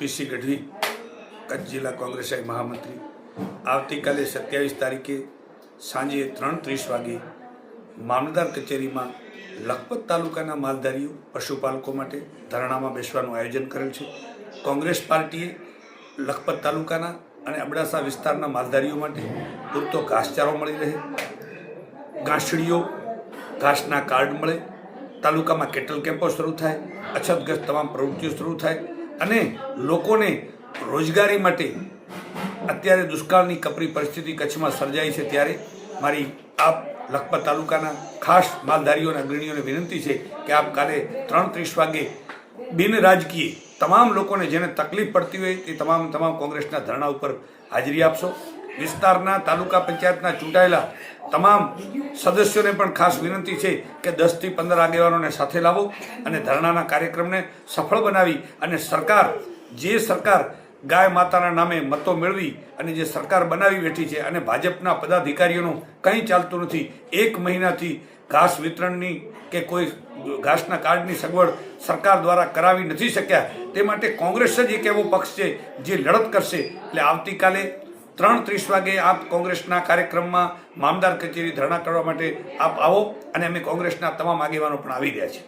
પીસી ગઢવી, કચ્છ જિલ્લા કોંગ્રેસ મહામંત્રી, આવતીકાલે 27 તારીખે સાંજે 3:30 વાગે મામલતદાર કચેરીમાં લખપત તાલુકાના માલધારીઓ પશુપાલકો માટે ધરણામાં બેસવાનું આયોજન કરેલ છે. કોંગ્રેસ પાર્ટીએ લખપત તાલુકાના અને અબડાસા વિસ્તારના માલધારીઓ માટે પૂરતો ઘાસચારો મળી રહે, ઘાસડીઓ, ઘાસના કાર્ડ મળે, તાલુકામાં કેટલ કેમ્પો શરૂ થાય, અછતગ્રસ્ત તમામ પ્રવૃત્તિઓ શરૂ થાય અને લોકોને રોજગારી માટે અત્યારે દુષ્કાળની કપરી પરિસ્થિતિ કચ્છમાં સર્જાઈ છે. ત્યારે મારી આપ લખપત તાલુકાના ખાસ માલધારીઓના અગ્રણીઓને વિનંતી છે કે આપ કાલે 3:30 વાગે બિન રાજકીય તમામ લોકોને જેને તકલીફ પડતી હોય તે તમામ કોંગ્રેસના ધરણા ઉપર હાજરી આપશો. વિસ્તારના તાલુકા પંચાયતના ચૂંટાયેલા તમામ સદસ્યોને પણ ખાસ વિનંતી છે કે 10 થી 15 આગેવાનોને સાથે લાવો અને ધરણાના કાર્યક્રમને સફળ બનાવી અને સરકાર ગાય માતાના નામે મતો મેળવી અને જે સરકાર બનાવી બેઠી છે અને ભાજપના પદાધિકારીઓનું કંઈ ચાલતું નથી, 1 મહિનાથી ઘાસ વિતરણની કે કોઈ ઘાસના કાર્ડની સગવડ સરકાર દ્વારા કરાવી નથી શક્યા. તે માટે કોંગ્રેસ જ એક એવો પક્ષ છે જે લડત કરશે. એટલે આવતીકાલે 3:30 વાગે આપ કોંગ્રેસના કાર્યક્રમમાં મામલતદાર કચેરી ધરણા કરવા માટે આપ આવો અને અમે કોંગ્રેસના તમામ આગેવાનો પણ આવી રહ્યા છીએ.